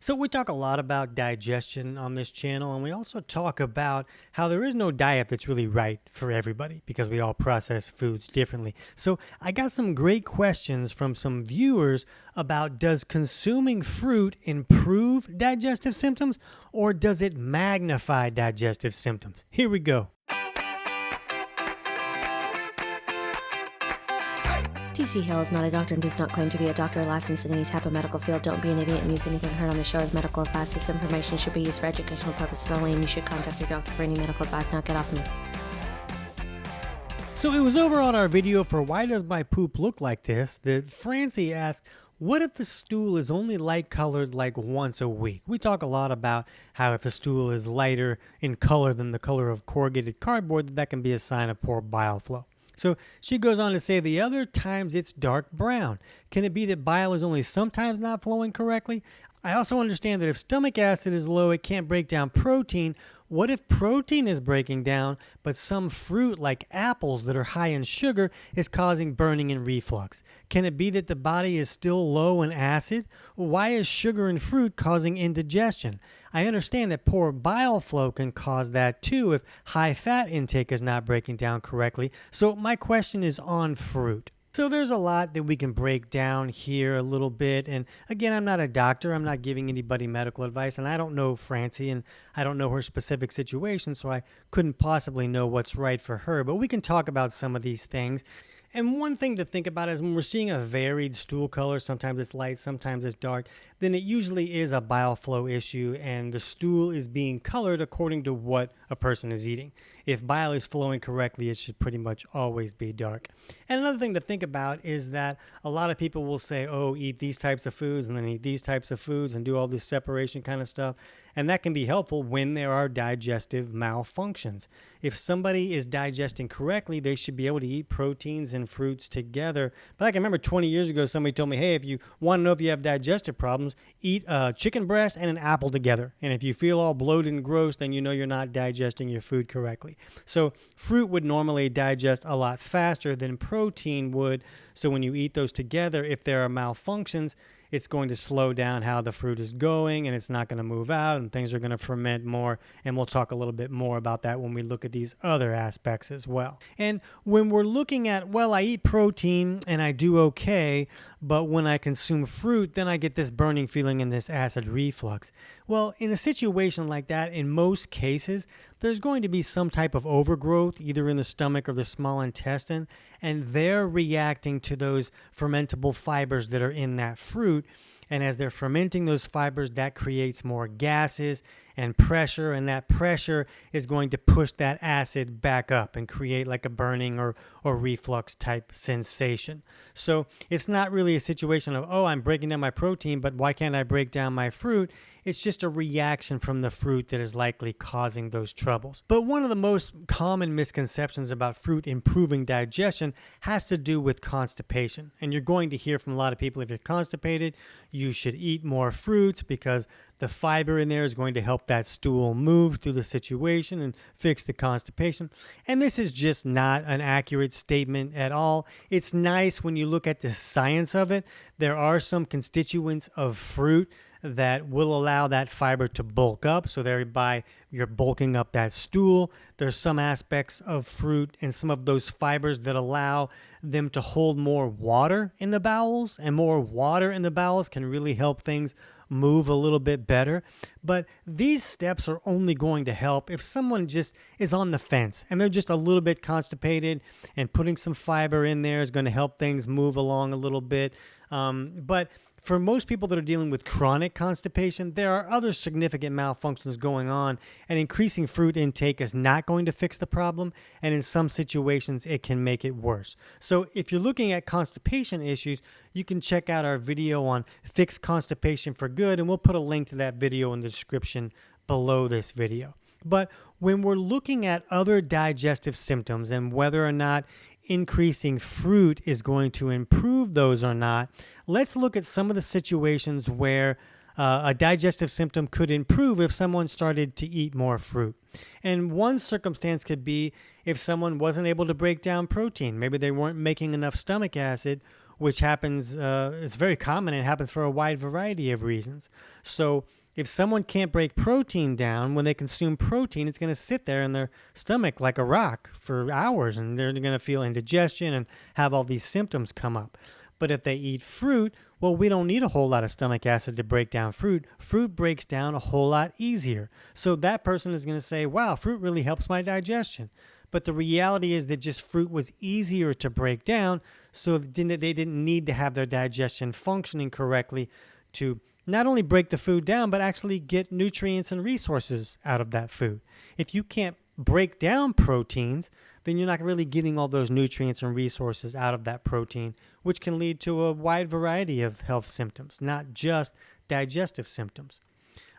So we talk a lot about digestion on this channel, and we also talk about how there is no diet that's really right for everybody because we all process foods differently. So I got some great questions from some viewers about, does consuming fruit improve digestive symptoms or does it magnify digestive symptoms? Here we go. TC Hale is not a doctor and does not claim to be a doctor or licensed in any type of medical field. Don't be an idiot and use anything heard on the show as medical advice. This information should be used for educational purposes only, and you should contact your doctor for any medical advice. Now get off me. So it was over on our video for Why Does My Poop Look Like This that Francie asked, what if the stool is only light colored like once a week? We talk a lot about how if the stool is lighter in color than the color of corrugated cardboard, that can be a sign of poor bile flow. So she goes on to say the other times it's dark brown. Can it be that bile is only sometimes not flowing correctly? I also understand that if stomach acid is low, it can't break down protein. What if protein is breaking down, but some fruit like apples that are high in sugar is causing burning and reflux? Can it be that the body is still low in acid? Why is sugar in fruit causing indigestion? I understand that poor bile flow can cause that too if high fat intake is not breaking down correctly. So my question is on fruit. So there's a lot that we can break down here a little bit. And again, I'm not a doctor. I'm not giving anybody medical advice. And I don't know Francie and I don't know her specific situation. So I couldn't possibly know what's right for her. But we can talk about some of these things. And one thing to think about is when we're seeing a varied stool color, sometimes it's light, sometimes it's dark, then it usually is a bile flow issue and the stool is being colored according to what a person is eating. If bile is flowing correctly, it should pretty much always be dark. And another thing to think about is that a lot of people will say, oh, eat these types of foods and then eat these types of foods and do all this separation kind of stuff. And that can be helpful when there are digestive malfunctions. If somebody is digesting correctly, they should be able to eat proteins and fruits together. But I can remember 20 years ago, somebody told me, hey, if you want to know if you have digestive problems, eat a chicken breast and an apple together. And if you feel all bloated and gross, then you know you're not digesting your food correctly. So fruit would normally digest a lot faster than protein would. So when you eat those together, if there are malfunctions, it's going to slow down how the fruit is going and it's not going to move out and things are going to ferment more. And we'll talk a little bit more about that when we look at these other aspects as well. And when we're looking at, well, I eat protein and I do okay, but when I consume fruit, then I get this burning feeling and this acid reflux. Well, in a situation like that, in most cases, there's going to be some type of overgrowth, either in the stomach or the small intestine, and they're reacting to those fermentable fibers that are in that fruit. And as they're fermenting those fibers, that creates more gases and pressure, and that pressure is going to push that acid back up and create like a burning or reflux type sensation. So it's not really a situation of, oh, I'm breaking down my protein, but why can't I break down my fruit? It's just a reaction from the fruit that is likely causing those troubles. But one of the most common misconceptions about fruit improving digestion has to do with constipation. And you're going to hear from a lot of people, if you're constipated, you should eat more fruits because the fiber in there is going to help that stool move through the situation and fix the constipation. And this is just not an accurate statement at all. It's nice when you look at the science of it. There are some constituents of fruit that will allow that fiber to bulk up, so thereby you're bulking up that stool. There's some aspects of fruit and some of those fibers that allow them to hold more water in the bowels, and more water in the bowels can really help things move a little bit better. But these steps are only going to help if someone just is on the fence and they're just a little bit constipated, and putting some fiber in there is going to help things move along a little bit. But for most people that are dealing with chronic constipation, there are other significant malfunctions going on, and increasing fruit intake is not going to fix the problem, and in some situations it can make it worse. So if you're looking at constipation issues, you can check out our video on Fix Constipation for Good, and we'll put a link to that video in the description below this video. But when we're looking at other digestive symptoms and whether or not increasing fruit is going to improve those or not, let's look at some of the situations where a digestive symptom could improve if someone started to eat more fruit. And one circumstance could be if someone wasn't able to break down protein. Maybe they weren't making enough stomach acid, which happens, it's very common. It happens for a wide variety of reasons. So if someone can't break protein down, when they consume protein, it's going to sit there in their stomach like a rock for hours, and they're going to feel indigestion and have all these symptoms come up. But if they eat fruit, well, we don't need a whole lot of stomach acid to break down fruit. Fruit breaks down a whole lot easier. So that person is going to say, wow, fruit really helps my digestion. But the reality is that just fruit was easier to break down, so they didn't need to have their digestion functioning correctly to not only break the food down, but actually get nutrients and resources out of that food. If you can't break down proteins, then you're not really getting all those nutrients and resources out of that protein, which can lead to a wide variety of health symptoms, not just digestive symptoms.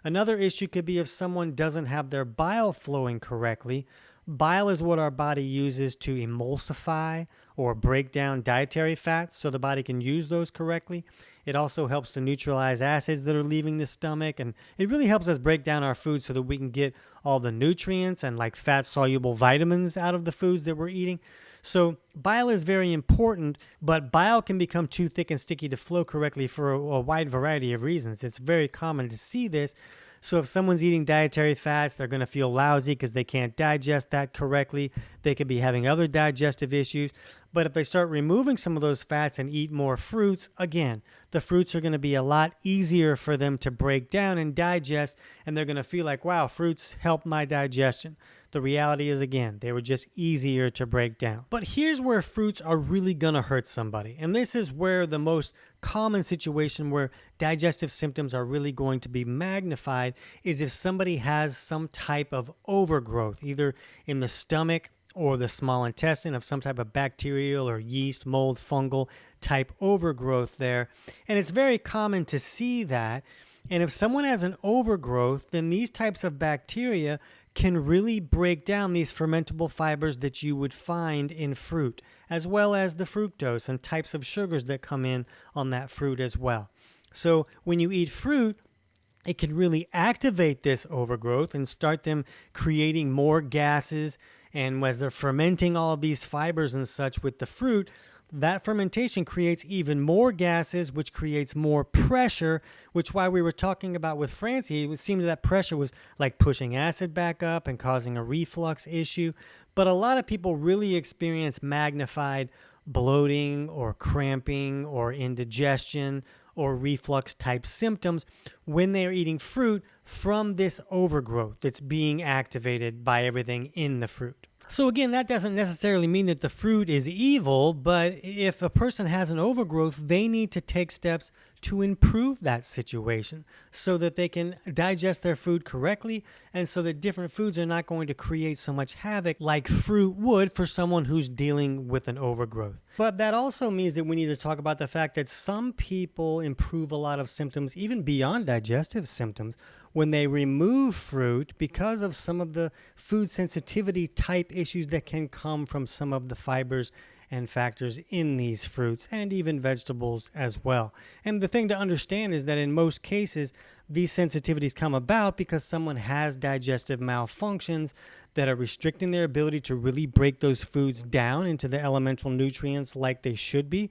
Another issue could be if someone doesn't have their bile flowing correctly. Bile is what our body uses to emulsify or break down dietary fats so the body can use those correctly. It also helps to neutralize acids that are leaving the stomach, and it really helps us break down our food so that we can get all the nutrients and like fat-soluble vitamins out of the foods that we're eating. So bile is very important, but bile can become too thick and sticky to flow correctly for a wide variety of reasons. It's very common to see this. So if someone's eating dietary fats, they're going to feel lousy because they can't digest that correctly. They could be having other digestive issues. But if they start removing some of those fats and eat more fruits, again, the fruits are going to be a lot easier for them to break down and digest, and they're going to feel like, wow, fruits help my digestion. The reality is, again, they were just easier to break down. But here's where fruits are really going to hurt somebody. And this is where the most common situation where digestive symptoms are really going to be magnified is if somebody has some type of overgrowth, either in the stomach or the small intestine, of some type of bacterial or yeast, mold, fungal type overgrowth there. And it's very common to see that. And if someone has an overgrowth, then these types of bacteria can really break down these fermentable fibers that you would find in fruit, as well as the fructose and types of sugars that come in on that fruit as well. So when you eat fruit, it can really activate this overgrowth and start them creating more gases. And as they're fermenting all of these fibers and such with the fruit, that fermentation creates even more gases, which creates more pressure, which why we were talking about with Francie, it seemed that pressure was like pushing acid back up and causing a reflux issue. But a lot of people really experience magnified bloating or cramping or indigestion or reflux type symptoms when they are eating fruit from this overgrowth that's being activated by everything in the fruit. So again, that doesn't necessarily mean that the fruit is evil, but if a person has an overgrowth, they need to take steps to improve that situation so that they can digest their food correctly and so that different foods are not going to create so much havoc like fruit would for someone who's dealing with an overgrowth. But that also means that we need to talk about the fact that some people improve a lot of symptoms, even beyond digestive symptoms, when they remove fruit because of some of the food sensitivity type issues that can come from some of the fibers and factors in these fruits and even vegetables as well. And the thing to understand is that in most cases, these sensitivities come about because someone has digestive malfunctions that are restricting their ability to really break those foods down into the elemental nutrients like they should be,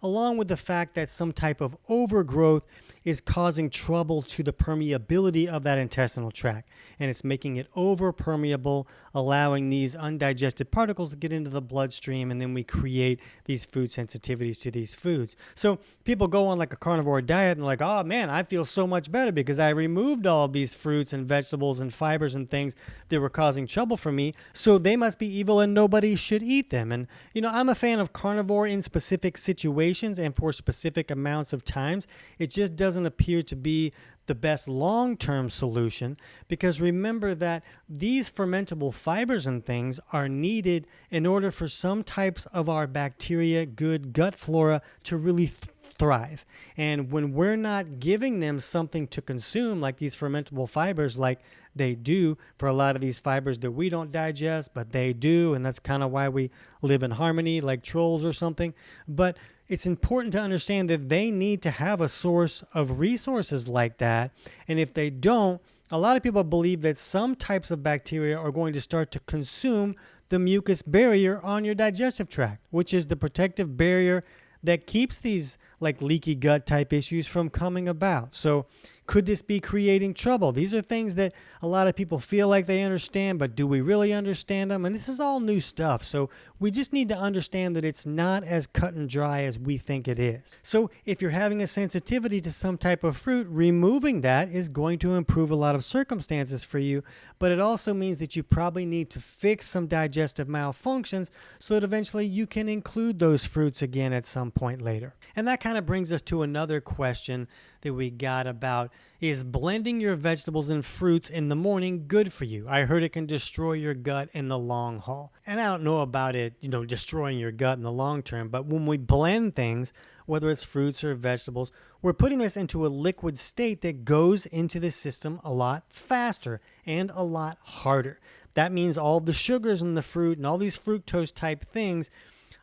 along with the fact that some type of overgrowth is causing trouble to the permeability of that intestinal tract. And it's making it over-permeable, allowing these undigested particles to get into the bloodstream, and then we create these food sensitivities to these foods. So people go on like a carnivore diet and they're like, oh man, I feel so much better because I removed all of these fruits and vegetables and fibers and things that were causing trouble for me, so they must be evil and nobody should eat them. And I'm a fan of carnivore in specific situations and for specific amounts of times. It just doesn't appear to be the best long-term solution, because remember that these fermentable fibers and things are needed in order for some types of our bacteria, good gut flora, to really thrive. And when we're not giving them something to consume, like these fermentable fibers, like they do for a lot of these fibers that we don't digest, but they do, and that's kind of why we live in harmony like trolls or something. But it's important to understand that they need to have a source of resources like that. And if they don't, a lot of people believe that some types of bacteria are going to start to consume the mucus barrier on your digestive tract, which is the protective barrier that keeps these like leaky gut type issues from coming about. So could this be creating trouble? These are things that a lot of people feel like they understand, but do we really understand them? And this is all new stuff. So we just need to understand that it's not as cut and dry as we think it is. So if you're having a sensitivity to some type of fruit, removing that is going to improve a lot of circumstances for you, but it also means that you probably need to fix some digestive malfunctions so that eventually you can include those fruits again at some point later. And that kind of brings us to another question that we got about, is blending your vegetables and fruits in the morning good for you? I heard it can destroy your gut in the long haul. And I don't know about it, destroying your gut in the long term, but when we blend things, whether it's fruits or vegetables, we're putting this into a liquid state that goes into the system a lot faster and a lot harder. That means all the sugars in the fruit and all these fructose type things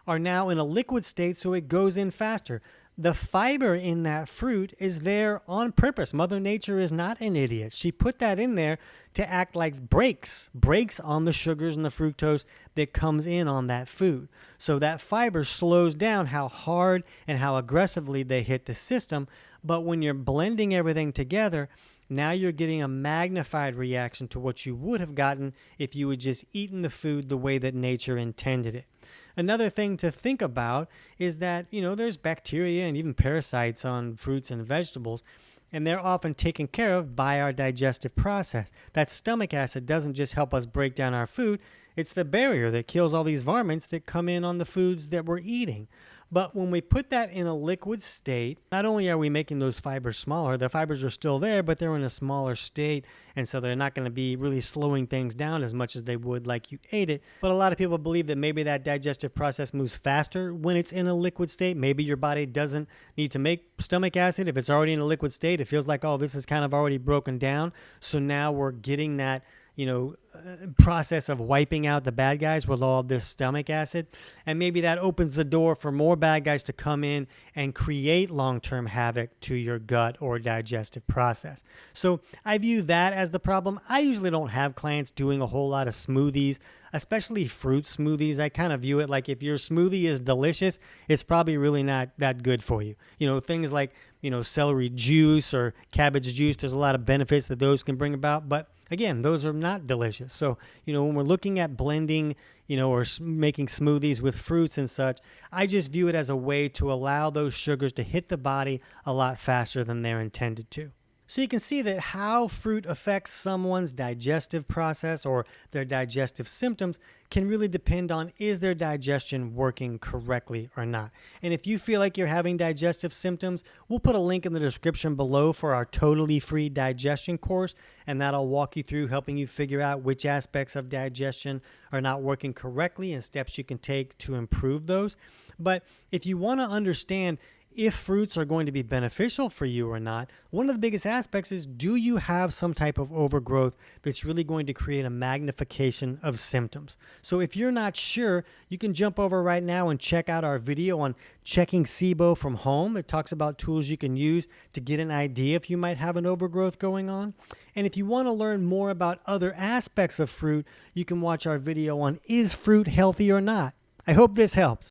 are now in a liquid state, so it goes in faster. The fiber in that fruit is there on purpose. Mother Nature is not an idiot. She put that in there to act like brakes on the sugars and the fructose that comes in on that food. So that fiber slows down how hard and how aggressively they hit the system. But when you're blending everything together, now you're getting a magnified reaction to what you would have gotten if you had just eaten the food the way that nature intended it. Another thing to think about is that, there's bacteria and even parasites on fruits and vegetables, and they're often taken care of by our digestive process. That stomach acid doesn't just help us break down our food, it's the barrier that kills all these varmints that come in on the foods that we're eating. But when we put that in a liquid state, not only are we making those fibers smaller, the fibers are still there, but they're in a smaller state, and so they're not going to be really slowing things down as much as they would like you ate it. But a lot of people believe that maybe that digestive process moves faster when it's in a liquid state. Maybe your body doesn't need to make stomach acid. If it's already in a liquid state, it feels like, oh, this is kind of already broken down. So now we're getting that process of wiping out the bad guys with all this stomach acid. And maybe that opens the door for more bad guys to come in and create long-term havoc to your gut or digestive process. So I view that as the problem. I usually don't have clients doing a whole lot of smoothies, especially fruit smoothies. I kind of view it like if your smoothie is delicious, it's probably really not that good for you. Things like, celery juice or cabbage juice, there's a lot of benefits that those can bring about, but again, those are not delicious. So, when we're looking at blending, or making smoothies with fruits and such, I just view it as a way to allow those sugars to hit the body a lot faster than they're intended to. So you can see that how fruit affects someone's digestive process or their digestive symptoms can really depend on, is their digestion working correctly or not. And if you feel like you're having digestive symptoms, we'll put a link in the description below for our totally free digestion course, and that'll walk you through helping you figure out which aspects of digestion are not working correctly and steps you can take to improve those. But if you want to understand if fruits are going to be beneficial for you or not, one of the biggest aspects is, do you have some type of overgrowth that's really going to create a magnification of symptoms? So if you're not sure, you can jump over right now and check out our video on checking SIBO from home. It talks about tools you can use to get an idea if you might have an overgrowth going on. And if you want to learn more about other aspects of fruit, you can watch our video on, is fruit healthy or not? I hope this helps.